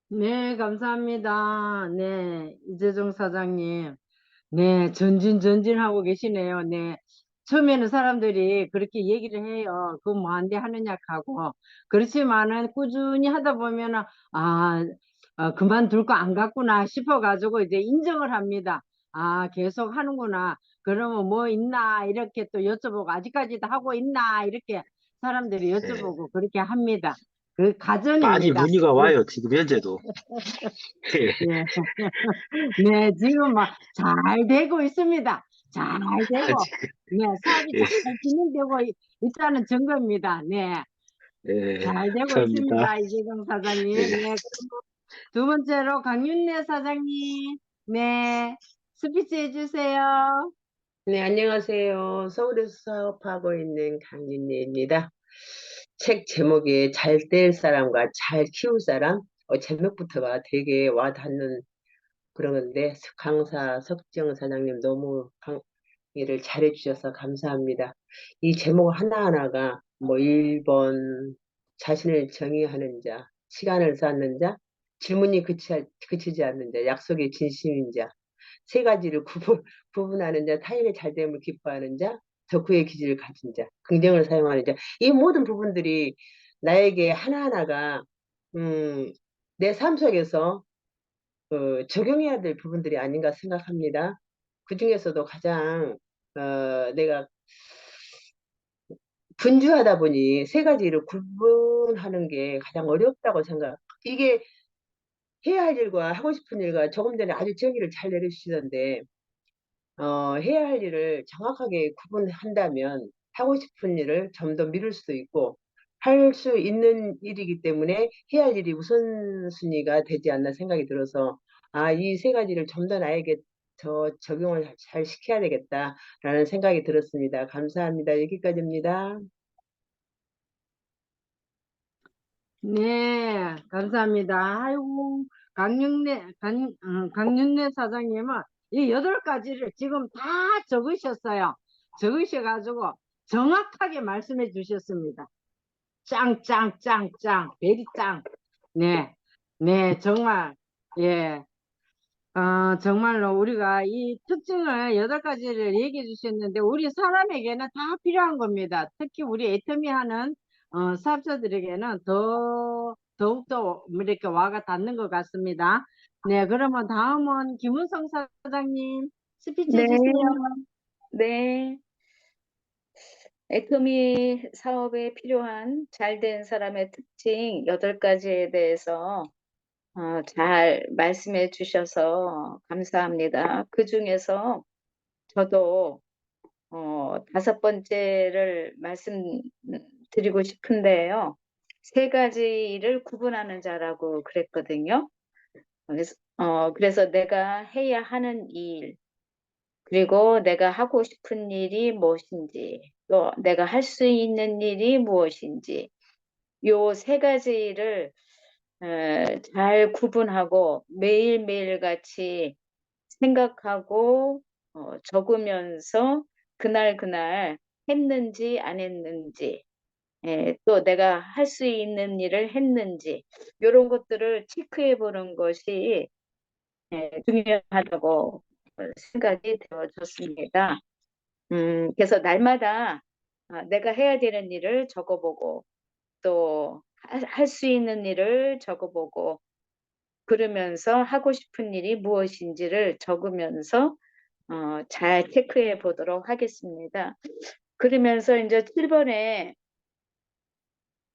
Speaker 2: 네, 감사합니다. 네, 이재종 사장님. 네, 전진하고 계시네요. 네. 처음에는 사람들이 그렇게 얘기를 해요. 그거 뭐 안 돼 하느냐 하고. 그렇지만은 꾸준히 하다 보면은, 그만둘 거 안 갔구나 싶어가지고 이제 인정을 합니다. 아, 계속 하는구나. 그러면 뭐 있나? 이렇게 또 여쭤보고, 아직까지도 하고 있나? 이렇게 사람들이
Speaker 3: 예,
Speaker 2: 여쭤보고 그렇게 합니다. 그
Speaker 3: 많이
Speaker 2: 가전입니다.
Speaker 3: 문의가 와요. 지금 현재도.
Speaker 2: 예. 네, 지금 막 잘 되고 있습니다. 잘 되고,
Speaker 3: 아직
Speaker 2: 네, 사업이
Speaker 3: 예,
Speaker 2: 잘 진행되고 있다는 증거입니다. 네,
Speaker 3: 예,
Speaker 2: 잘 되고
Speaker 3: 감사합니다.
Speaker 2: 있습니다. 이재경 사장님.
Speaker 3: 예.
Speaker 2: 네, 그리고 두 번째로 강윤래 사장님. 네, 스피치 해주세요.
Speaker 4: 네, 안녕하세요. 서울에서 사업하고 있는 강윤희입니다. 책 제목이 잘 될 사람과 잘 키울 사람? 제목부터가 되게 와닿는 그런 건데, 강사 석정 사장님 너무 강의를 잘해주셔서 감사합니다. 이 제목 하나하나가 뭐 1번 자신을 정의하는 자, 시간을 쌓는 자, 질문이 그치지 않는 자, 약속의 진심인 자, 세 가지를 구분하는 자, 타인의 잘됨을 기뻐하는 자, 덕후의 기질을 가진 자, 긍정을 사용하는 자. 이 모든 부분들이 나에게 하나하나가 내 삶 속에서 적용해야 될 부분들이 아닌가 생각합니다. 그 중에서도 가장 내가 분주하다 보니 세 가지를 구분하는 게 가장 어렵다고 생각. 이게 해야 할 일과 하고 싶은 일과 조금 전에 아주 정의를 잘 내려주시던데 해야 할 일을 정확하게 구분한다면 하고 싶은 일을 좀 더 미룰 수도 있고 할 수 있는 일이기 때문에 해야 할 일이 우선순위가 되지 않나 생각이 들어서 아, 이 세 가지를 좀 더 나에게 더 적용을 잘 시켜야 되겠다라는 생각이 들었습니다. 감사합니다. 여기까지입니다.
Speaker 2: 네, 감사합니다. 아이고, 강윤래 사장님은 이 8가지를 지금 다 적으셨어요. 적으셔가지고 정확하게 말씀해 주셨습니다. 짱, 베리 짱. 네, 네, 정말, 예. 정말로 우리가 이 특징을 8가지를 얘기해 주셨는데, 우리 사람에게는 다 필요한 겁니다. 특히 우리 애터미 하는 사업자들에게는 더욱더 이렇게 와가 닿는 것 같습니다. 네, 그러면 다음은 김은성 사장님 스피치
Speaker 5: 네,
Speaker 2: 해주세요.
Speaker 5: 네. 애터미 사업에 필요한 잘된 사람의 특징 8가지에 대해서 잘 말씀해 주셔서 감사합니다. 그 중에서 저도 5번째를 말씀드리고 싶은데요. 3가지를 구분하는 자라고 그랬거든요. 그래서 내가 해야 하는 일, 그리고 내가 하고 싶은 일이 무엇인지, 또 내가 할 수 있는 일이 무엇인지, 요 3가지를 잘 구분하고 매일매일 같이 생각하고 적으면서 그날 했는지 안 했는지, 또 내가 할 수 있는 일을 했는지, 이런 것들을 체크해 보는 것이 중요하다고 생각이 되어졌습니다. 그래서 날마다 내가 해야 되는 일을 적어보고 또 할 수 있는 일을 적어보고 그러면서 하고 싶은 일이 무엇인지를 적으면서 잘 체크해 보도록 하겠습니다. 그러면서 이제 7번에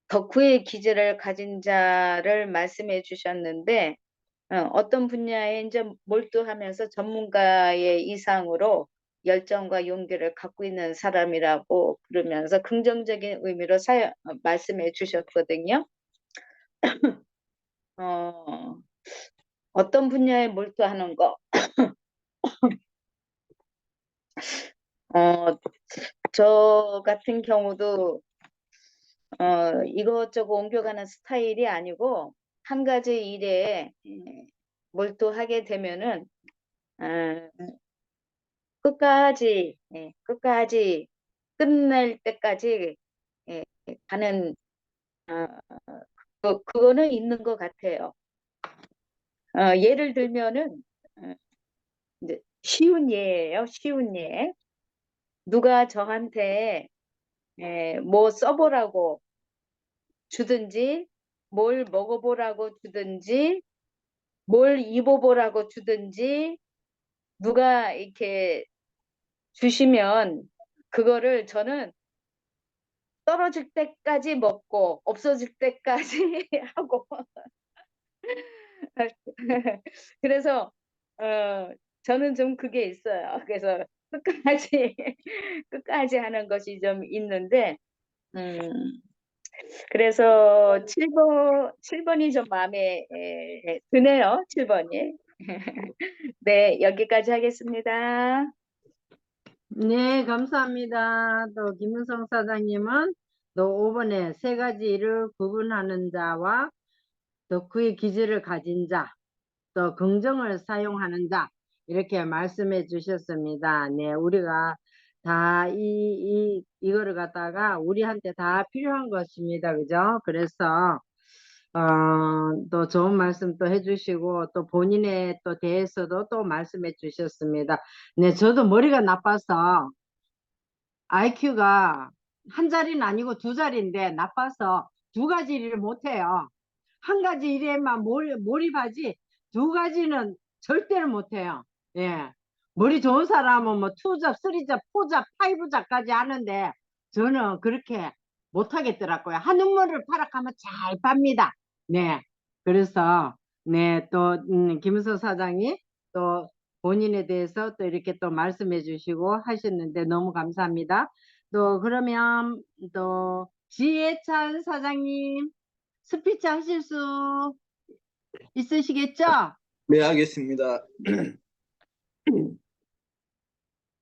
Speaker 5: 덕후의 기질을 가진 자를 말씀해 주셨는데 어떤 분야에 이제 몰두하면서 전문가의 이상으로 열정과 용기를 갖고 있는 사람이라고 그러면서 긍정적인 의미로 말씀해 주셨거든요. 어, 어떤 분야에 몰두하는 거? 저 같은 경우도 이것저것 옮겨가는 스타일이 아니고 한 가지 일에 몰두하게 되면은 어, 끝까지 끝낼 때까지 예, 가는 그거는 있는 것 같아요. 예를 들면은 이제 쉬운 예예요. 쉬운 예. 누가 저한테 뭐 써보라고 주든지 뭘 먹어보라고 주든지 뭘 입어보라고 주든지 누가 이렇게 주시면 그거를 저는 떨어질 때까지 먹고 없어질 때까지 하고 그래서 저는 좀 그게 있어요. 그래서 끝까지 끝까지 하는 것이 좀 있는데 음, 그래서 7번이 좀 마음에 드네요. 7번이. 네, 여기까지 하겠습니다.
Speaker 2: 네, 감사합니다. 또 김은성 사장님은 또 5번에 3가지를 구분하는 자와 또 그의 기질을 가진 자, 또 긍정을 사용하는 자, 이렇게 말씀해 주셨습니다. 네, 우리가 다 이거를 갖다가 우리한테 다 필요한 것입니다. 그죠? 그래서, 또 좋은 말씀 또 해주시고, 또 본인에 또 대해서도 또 말씀해 주셨습니다. 네, 저도 머리가 나빠서 IQ가 한 자리는 아니고 2자리인데 나빠서 2가지 일을 못해요. 한 가지 일에만 몰입하지 2가지는 절대로 못해요. 예. 머리 좋은 사람은 뭐 2잡, 3잡, 4잡, 5잡까지 하는데 저는 그렇게 못하겠더라고요. 한우물을 파락하면 잘 팝니다. 네. 그래서 네, 또 김은서 사장이 또 본인에 대해서 또 이렇게 또 말씀해 주시고 하셨는데 너무 감사합니다. 또 그러면 또 지혜찬 사장님, 스피치 하실 수 있으시겠죠?
Speaker 6: 네, 알겠습니다.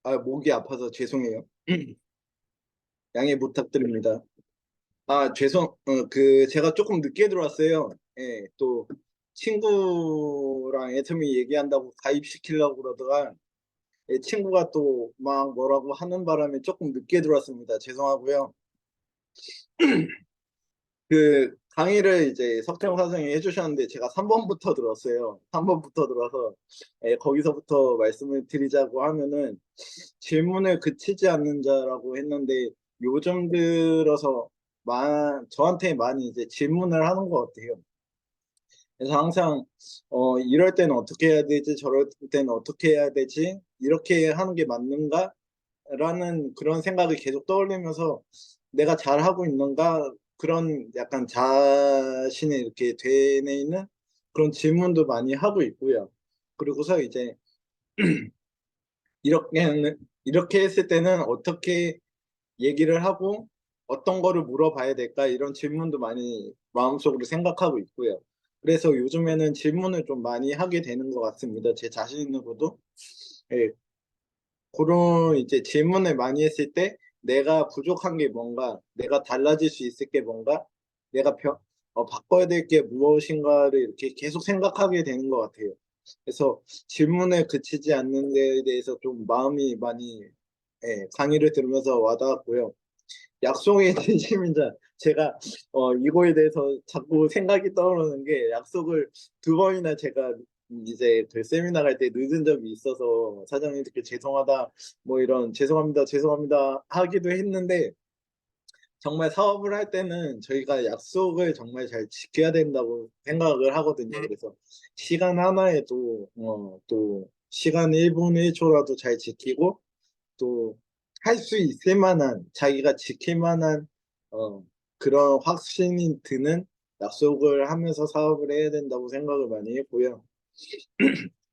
Speaker 6: 아, 목이 아파서 죄송해요. 양해 부탁드립니다. 제가 조금 늦게 들어왔어요. 예, 또, 친구랑 애터미 얘기한다고 가입시키려고 그러다가, 예, 친구가 또 막 뭐라고 하는 바람에 조금 늦게 들어왔습니다. 죄송하고요. 그 강의를 이제 석태웅 선생님이 해주셨는데 제가 3번부터 들었어요. 3번부터 들어서 거기서부터 말씀을 드리자고 하면은 질문을 그치지 않는 자라고 했는데 요즘 들어서 저한테 많이 이제 질문을 하는 것 같아요. 그래서 항상 이럴 때는 어떻게 해야 되지? 저럴 때는 어떻게 해야 되지? 이렇게 하는 게 맞는가? 라는 그런 생각이 계속 떠올리면서 내가 잘하고 있는가? 그런 약간 자신이 이렇게 되뇌이는 그런 질문도 많이 하고 있고요. 그리고서 이제 이렇게 했을 때는 어떻게 얘기를 하고 어떤 거를 물어봐야 될까? 이런 질문도 많이 마음속으로 생각하고 있고요. 그래서 요즘에는 질문을 좀 많이 하게 되는 것 같습니다. 제 자신으로도. 예, 그런 이제 질문을 많이 했을 때 내가 부족한 게 뭔가, 내가 달라질 수 있을 게 뭔가, 내가 바꿔야 될 게 무엇인가를 이렇게 계속 생각하게 되는 것 같아요. 그래서 질문에 그치지 않는 데에 대해서 좀 마음이 많이 강의를 들으면서 와닿았고요. 약속의 진심인자 제가 이거에 대해서 자꾸 생각이 떠오르는 게 약속을 2번이나 제가 이제 그 세미나 갈 때 늦은 적이 있어서 사장님들께 죄송하다 뭐 이런 죄송합니다 하기도 했는데 정말 사업을 할 때는 저희가 약속을 정말 잘 지켜야 된다고 생각을 하거든요. 그래서 시간 하나에도 또 시간 1분 1초라도 잘 지키고 또 할 수 있을 만한 자기가 지킬 만한 그런 확신이 드는 약속을 하면서 사업을 해야 된다고 생각을 많이 했고요.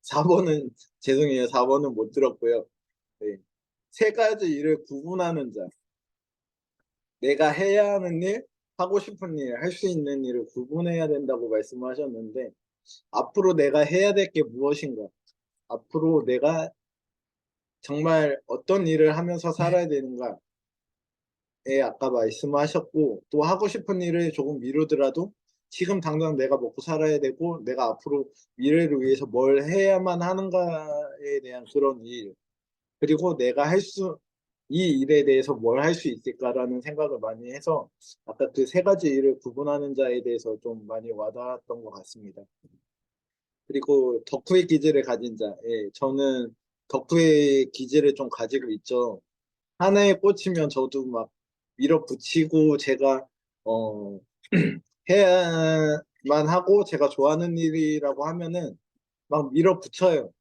Speaker 6: 4번은 죄송해요. 4번은 못 들었고요. 네. 3가지 일을 구분하는 자. 내가 해야 하는 일, 하고 싶은 일, 할 수 있는 일을 구분해야 된다고 말씀하셨는데 앞으로 내가 해야 될 게 무엇인가? 앞으로 내가 정말 어떤 일을 하면서 살아야 되는가? 아까 말씀하셨고 또 하고 싶은 일을 조금 미루더라도 지금 당장 내가 먹고 살아야 되고 내가 앞으로 미래를 위해서 뭘 해야만 하는가에 대한 그런 일 그리고 내가 이 일에 대해서 뭘 할 수 있을까라는 생각을 많이 해서 아까 그 3가지 일을 구분하는 자에 대해서 좀 많이 와닿았던 것 같습니다. 그리고 덕후의 기질을 가진 자, 저는 덕후의 기질을 좀 가지고 있죠. 하나에 꽂히면 저도 막 밀어붙이고 제가 어 해야만 하고 제가 좋아하는 일이라고 하면은 막 밀어붙여요.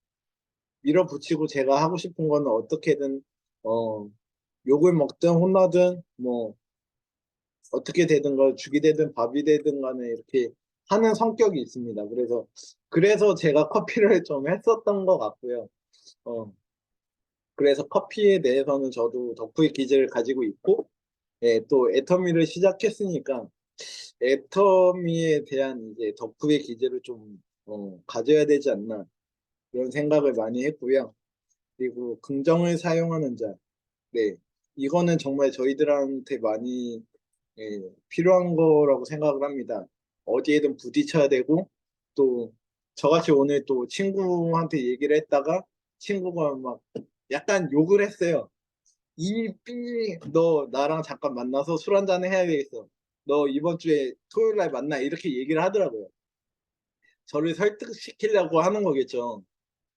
Speaker 6: 밀어붙이고 제가 하고 싶은 거는 어떻게든 어 욕을 먹든 혼나든 뭐 어떻게 되든 걸 죽이 되든 밥이 되든 간에 이렇게 하는 성격이 있습니다. 그래서 제가 커피를 좀 했었던 것 같고요. 어 그래서 커피에 대해서는 저도 덕후의 기질을 가지고 있고 또 애터미를 시작했으니까 애터미에 대한 이제 덕후의 기질을 좀 가져야 되지 않나 이런 생각을 많이 했고요. 그리고 긍정을 사용하는 자, 네, 이거는 정말 저희들한테 많이 필요한 거라고 생각을 합니다. 어디에든 부딪혀야 되고 또 저같이 오늘 또 친구한테 얘기를 했다가 친구가 막 약간 욕을 했어요. 너 나랑 잠깐 만나서 술 한잔 해야 되겠어. 너 이번 주에 토요일 날 만나. 이렇게 얘기를 하더라고요. 저를 설득시키려고 하는 거겠죠.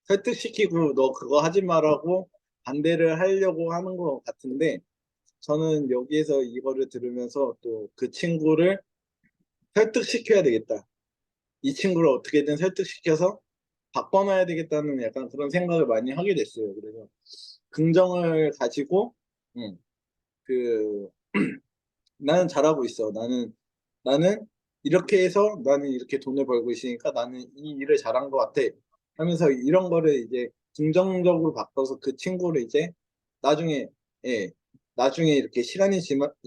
Speaker 6: 설득시키고 너 그거 하지 말라고 반대를 하려고 하는 것 같은데 저는 여기에서 이거를 들으면서 또 그 친구를 설득시켜야 되겠다. 이 친구를 어떻게든 설득시켜서 바꿔놔야 되겠다는 약간 그런 생각을 많이 하게 됐어요. 그래서 긍정을 가지고 그 나는 잘하고 있어. 나는 이렇게 해서 나는 이렇게 돈을 벌고 있으니까 나는 이 일을 잘한 것 같아. 하면서 이런 거를 이제 긍정적으로 바꿔서 그 친구를 이제 나중에 예, 나중에 이렇게 시간이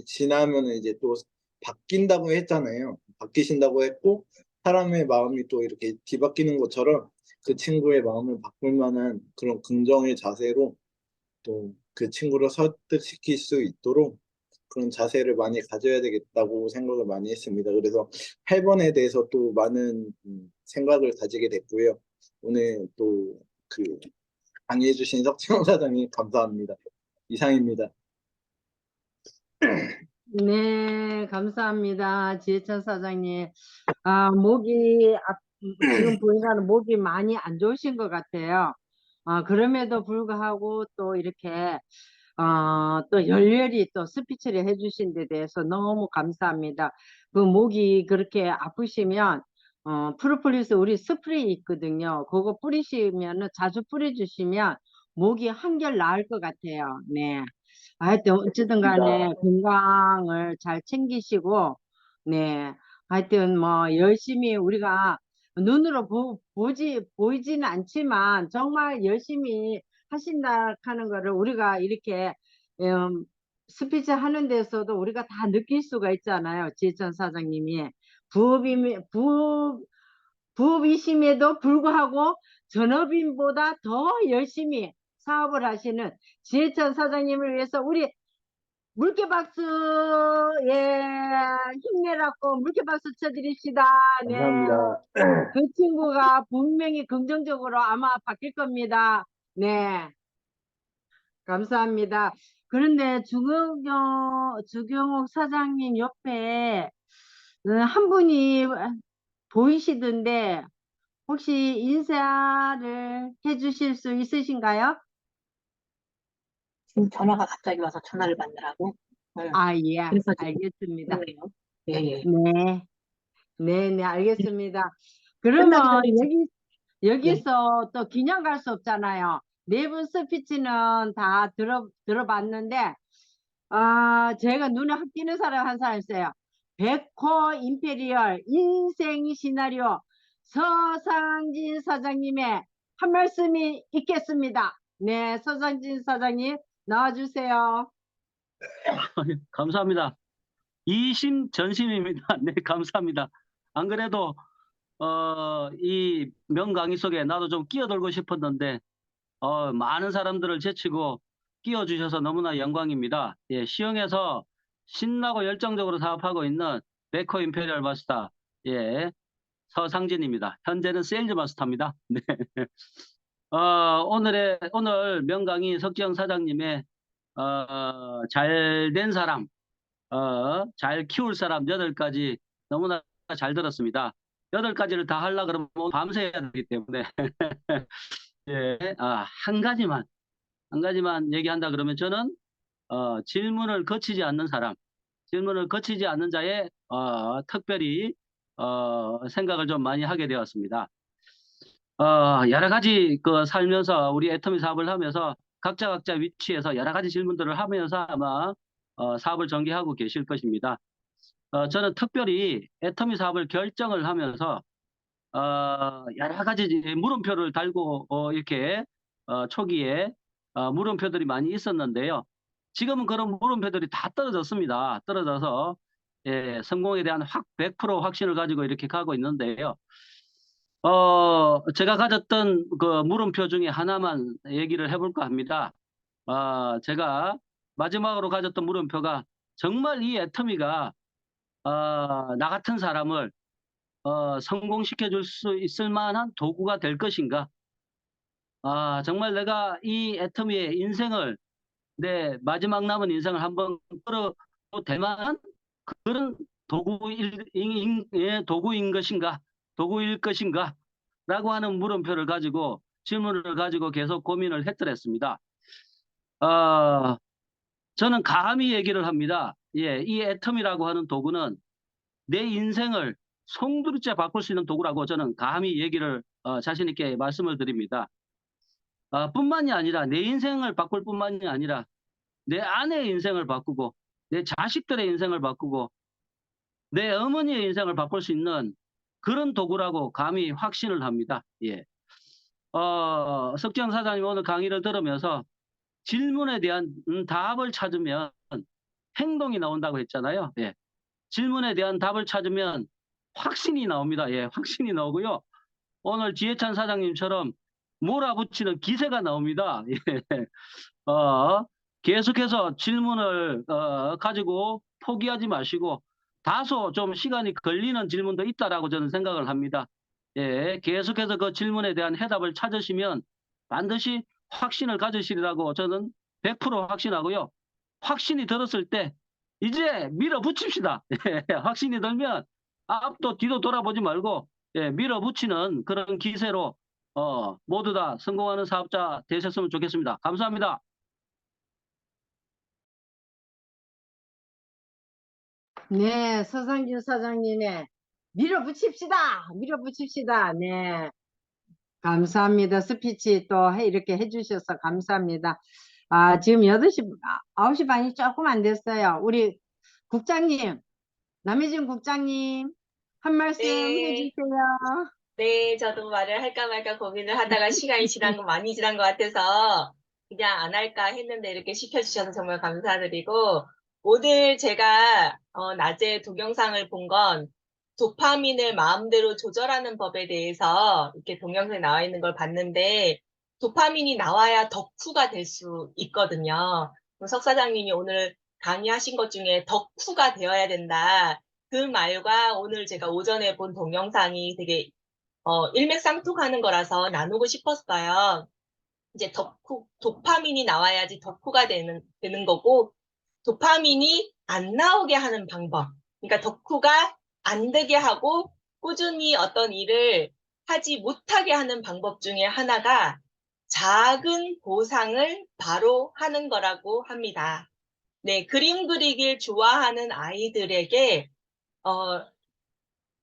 Speaker 6: 지나면은 이제 또 바뀐다고 했잖아요. 바뀌신다고 했고, 사람의 마음이 또 이렇게 뒤바뀌는 것처럼 그 친구의 마음을 바꿀 만한 그런 긍정의 자세로 또 그 친구를 설득시킬 수 있도록 그런 자세를 많이 가져야 되겠다고 생각을 많이 했습니다. 그래서 8번에 대해서 또 많은 생각을 가지게 됐고요. 오늘 또 그 강의해주신 석진호 사장님 감사합니다. 이상입니다.
Speaker 2: 네, 감사합니다. 지혜찬 사장님. 지금 보니까는 목이 많이 안 좋으신 것 같아요. 그럼에도 불구하고 또 이렇게, 또 열렬히 또 스피치를 해주신 데 대해서 너무 감사합니다. 그 목이 그렇게 아프시면, 프로폴리스 우리 스프레이 있거든요. 그거 뿌리시면은, 자주 뿌려주시면 목이 한결 나을 것 같아요. 네. 하여튼 어쨌든 간에 건강을 잘 챙기시고, 네. 하여튼 뭐 열심히 우리가 눈으로 보이지는 않지만 정말 열심히 하신다 하는 거를 우리가 이렇게 음, 스피치 하는 데서도 우리가 다 느낄 수가 있잖아요. 지혜천 사장님이 부업이심에도 불구하고 전업인보다 더 열심히 사업을 하시는 지혜천 사장님을 위해서 우리 물개 박수, 예, 힘내라고 물개 박수 쳐드립시다. 네.
Speaker 3: 감사합니다.
Speaker 2: 그 친구가 분명히 긍정적으로 아마 바뀔 겁니다. 네. 감사합니다. 그런데 주경옥 사장님 옆에 한 분이 보이시던데 혹시 인사를 해주실 수 있으신가요?
Speaker 7: 지금 전화가 갑자기 와서 전화를 받느라고. 응.
Speaker 2: 예,
Speaker 7: 그래서 지금
Speaker 2: 알겠습니다.
Speaker 7: 그러네요. 예, 예.
Speaker 2: 네, 네, 알겠습니다. 그러면 여기서 또 그냥 갈 수 없잖아요. 네 분 스피치는 다 들어봤는데, 제가 눈에 확 띄는 사람 한 사람 있어요. 백호 임페리얼 인생 시나리오 서상진 사장님의 한 말씀이 있겠습니다. 네, 서상진 사장님 나와주세요.
Speaker 8: 감사합니다. 이심전심입니다. 네, 감사합니다. 안 그래도 이 명강의 속에 나도 좀 끼어들고 싶었는데 많은 사람들을 제치고 끼워주셔서 너무나 영광입니다. 예, 시흥에서 신나고 열정적으로 사업하고 있는 베커 임페리얼 마스터, 예, 서상진입니다. 현재는 세일즈 마스터입니다. 네. 오늘 명강의 석지영 사장님의 잘된 사람, 잘 키울 사람 8가지 너무나 잘 들었습니다. 8가지를 다 하려고 그러면 밤새야 되기 때문에 예, 한 가지만 얘기한다 그러면 저는 질문을 거치지 않는 사람, 질문을 거치지 않는 자의 특별히 생각을 좀 많이 하게 되었습니다. 여러 가지 살면서 우리 애터미 사업을 하면서 각자 위치에서 여러 가지 질문들을 하면서 아마 사업을 전개하고 계실 것입니다. 저는 특별히 애터미 사업을 결정을 하면서 여러 가지 물음표를 달고 이렇게 초기에 물음표들이 많이 있었는데요. 지금은 그런 물음표들이 다 떨어졌습니다. 떨어져서 예, 성공에 대한 100% 확신을 가지고 이렇게 가고 있는데요. 제가 가졌던 그 물음표 중에 하나만 얘기를 해볼까 합니다. 제가 마지막으로 가졌던 물음표가 정말 이 애터미가 나 같은 사람을 성공시켜 줄 수 있을 만한 도구가 될 것인가? 정말 내가 이 애터미의 인생을 내 마지막 남은 인생을 한번 끌어도 될 만한 그런 도구인 것인가? 도구일 것인가? 라고 하는 물음표를 가지고 질문을 가지고 계속 고민을 했더랬습니다. 저는 감히 얘기를 합니다. 예, 이 애텀이라고 하는 도구는 내 인생을 송두리째 바꿀 수 있는 도구라고 저는 감히 얘기를 자신 있게 말씀을 드립니다. 뿐만이 아니라 내 인생을 바꿀 뿐만이 아니라 내 아내의 인생을 바꾸고 내 자식들의 인생을 바꾸고 내 어머니의 인생을 바꿀 수 있는 그런 도구라고 감히 확신을 합니다. 예. 석정 사장님 오늘 강의를 들으면서 질문에 대한 답을 찾으면 행동이 나온다고 했잖아요. 예. 질문에 대한 답을 찾으면 확신이 나옵니다. 예, 확신이 나오고요. 오늘 지혜찬 사장님처럼 몰아붙이는 기세가 나옵니다. 예. 계속해서 질문을 가지고 포기하지 마시고 다소 좀 시간이 걸리는 질문도 있다라고 저는 생각을 합니다. 예, 계속해서 그 질문에 대한 해답을 찾으시면 반드시 확신을 가지시리라고 저는 100% 확신하고요. 확신이 들었을 때 이제 밀어붙입시다. 예, 확신이 들면 앞도 뒤도 돌아보지 말고 예, 밀어붙이는 그런 기세로 모두 다 성공하는 사업자 되셨으면 좋겠습니다. 감사합니다.
Speaker 2: 네, 서상진 사장님의 밀어붙입시다. 밀어붙입시다. 네. 감사합니다. 스피치 또 이렇게 해주셔서 감사합니다. 지금 8시, 9시 반이 조금 안 됐어요. 우리 국장님, 남혜진 국장님, 한 말씀
Speaker 9: 네,
Speaker 2: 해주세요.
Speaker 9: 네, 저도 말을 할까 말까 고민을 하다가 시간이 많이 지난 것 같아서 그냥 안 할까 했는데 이렇게 시켜주셔서 정말 감사드리고 오늘 제가 낮에 동영상을 본 건 도파민을 마음대로 조절하는 법에 대해서 이렇게 동영상에 나와 있는 걸 봤는데 도파민이 나와야 덕후가 될 수 있거든요. 석 사장님이 오늘 강의하신 것 중에 덕후가 되어야 된다. 그 말과 오늘 제가 오전에 본 동영상이 되게 일맥상통하는 거라서 나누고 싶었어요. 이제 도파민이 나와야지 덕후가 되는 거고, 도파민이 안 나오게 하는 방법. 그러니까 덕후가 안 되게 하고, 꾸준히 어떤 일을 하지 못하게 하는 방법 중에 하나가 작은 보상을 바로 하는 거라고 합니다. 네, 그림 그리기를 좋아하는 아이들에게,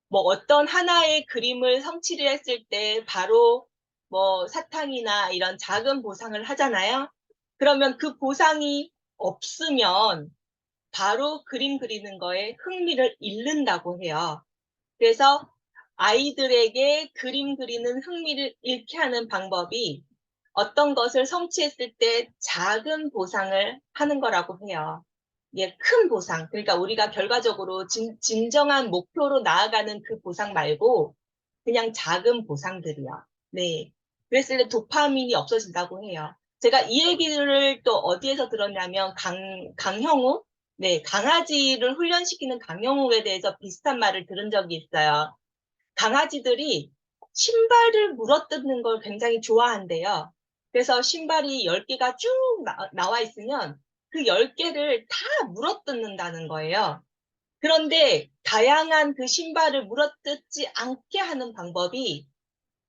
Speaker 9: 뭐 어떤 하나의 그림을 성취를 했을 때 바로 뭐 사탕이나 이런 작은 보상을 하잖아요. 그러면 그 보상이 없으면 바로 그림 그리는 거에 흥미를 잃는다고 해요. 그래서 아이들에게 그림 그리는 흥미를 잃게 하는 방법이 어떤 것을 성취했을 때 작은 보상을 하는 거라고 해요. 예, 큰 보상. 그러니까 우리가 결과적으로 진정한 목표로 나아가는 그 보상 말고 그냥 작은 보상들이요. 네. 그랬을 때 도파민이 없어진다고 해요. 제가 이 얘기를 또 어디에서 들었냐면 강형우? 네, 강아지를 훈련시키는 강형우에 대해서 비슷한 말을 들은 적이 있어요. 강아지들이 신발을 물어뜯는 걸 굉장히 좋아한대요. 그래서 신발이 10개가 쭉 나와 있으면 그 10개를 다 물어뜯는다는 거예요. 그런데 다양한 그 신발을 물어뜯지 않게 하는 방법이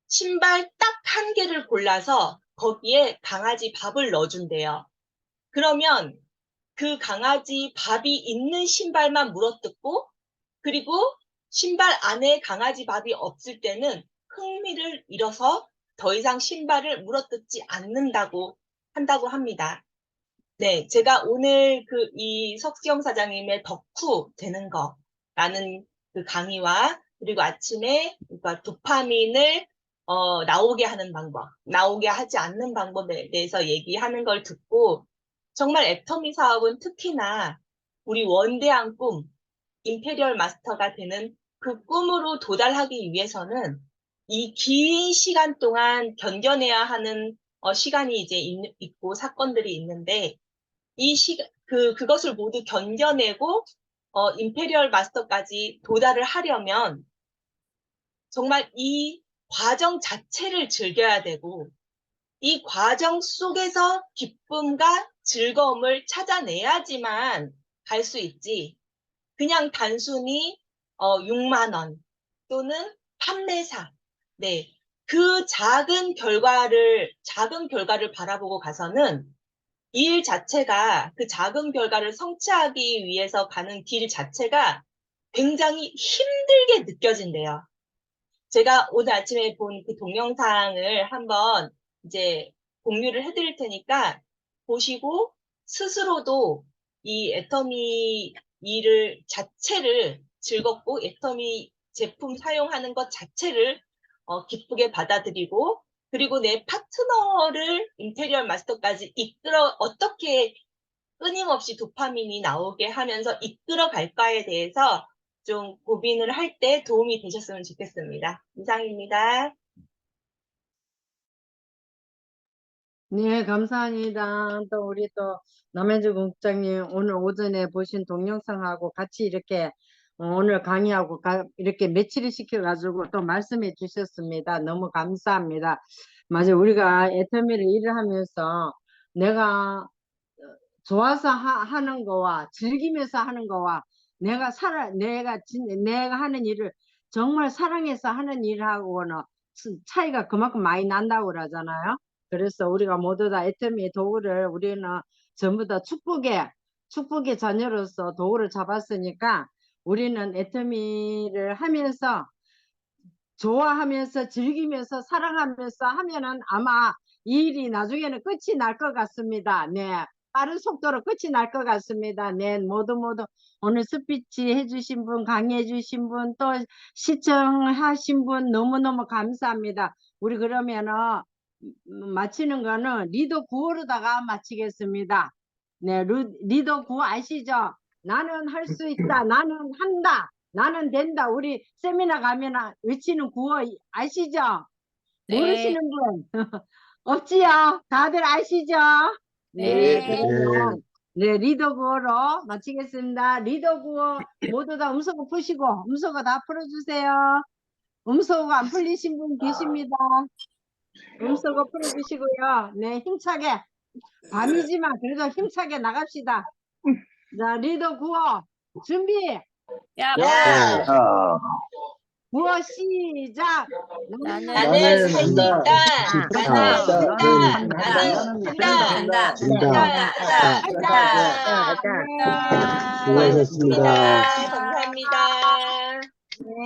Speaker 9: 신발 딱 1개를 골라서 거기에 강아지 밥을 넣어준대요. 그러면 그 강아지 밥이 있는 신발만 물어뜯고 그리고 신발 안에 강아지 밥이 없을 때는 흥미를 잃어서 더 이상 신발을 물어뜯지 않는다고 한다고 합니다. 네, 제가 오늘 이 석수영 사장님의 덕후 되는 거라는 그 강의와 그리고 아침에 그러니까 도파민을 나오게 하는 방법, 나오게 하지 않는 방법에 대해서 얘기하는 걸 듣고 정말 애터미 사업은 특히나 우리 원대한 꿈, 임페리얼 마스터가 되는 그 꿈으로 도달하기 위해서는 이 긴 시간 동안 견뎌내야 하는 시간이 이제 있고 사건들이 있는데 그것을 모두 견뎌내고 임페리얼 마스터까지 도달을 하려면 정말 이 과정 자체를 즐겨야 되고 이 과정 속에서 기쁨과 즐거움을 찾아내야지만 갈 수 있지. 그냥 단순히 6만 원 또는 판매사, 네, 그 작은 결과를 바라보고 가서는 일 자체가 그 작은 결과를 성취하기 위해서 가는 길 자체가 굉장히 힘들게 느껴진대요. 제가 오늘 아침에 본 그 동영상을 한번 이제 공유를 해드릴 테니까 보시고 스스로도 이 애터미 일을 자체를 즐겁고 애터미 제품 사용하는 것 자체를 기쁘게 받아들이고 그리고 내 파트너를 임페리얼 마스터까지 어떻게 끊임없이 도파민이 나오게 하면서 이끌어 갈까에 대해서 좀 고민을 할 때 도움이 되셨으면 좋겠습니다. 이상입니다.
Speaker 2: 네, 감사합니다. 또 우리 또 남현주 국장님 오늘 오전에 보신 동영상하고 같이 이렇게 오늘 강의하고 이렇게 매치를 시켜가지고 또 말씀해 주셨습니다. 너무 감사합니다. 맞아요. 우리가 애터미를 일을 하면서 내가 좋아서 하는 거와 즐기면서 하는 거와 내가 하는 일을 정말 사랑해서 하는 일하고는 차이가 그만큼 많이 난다고 그러잖아요. 그래서 우리가 모두 다 애터미 도구를 우리는 전부 다 축복의 자녀로서 도구를 잡았으니까 우리는 애터미를 하면서 좋아하면서 즐기면서 사랑하면서 하면은 아마 이 일이 나중에는 끝이 날 것 같습니다. 네. 빠른 속도로 끝이 날 것 같습니다. 네. 모두 오늘 스피치 해주신 분, 강의해 주신 분, 또 시청하신 분 너무너무 감사합니다. 우리 그러면은 마치는 거는 리더 구호로다가 마치겠습니다. 네. 리더 구호 아시죠? 나는 할 수 있다. 나는 한다. 나는 된다. 우리 세미나 가면 외치는 구호 아시죠?
Speaker 1: 네.
Speaker 2: 모르시는 분 없지요? 다들 아시죠? 네,
Speaker 1: 네.
Speaker 2: 그러면 네, 리더 구호로 마치겠습니다. 리더 구호 모두 다 음소거 푸시고 음소거 다 풀어주세요. 음소거가 안 풀리신 분 계십니다. 음소거 풀어주시고요. 네, 힘차게 밤이지만 그래도 힘차게 나갑시다. 자, 리더 구호 준비.
Speaker 1: 야,
Speaker 9: 야,
Speaker 2: 구호 시작.
Speaker 1: 나는
Speaker 9: 나는 할 수 있다. 나는
Speaker 1: 된다.
Speaker 3: 된다.
Speaker 2: 네.
Speaker 3: 수고하셨습니다.
Speaker 9: 고맙습니다.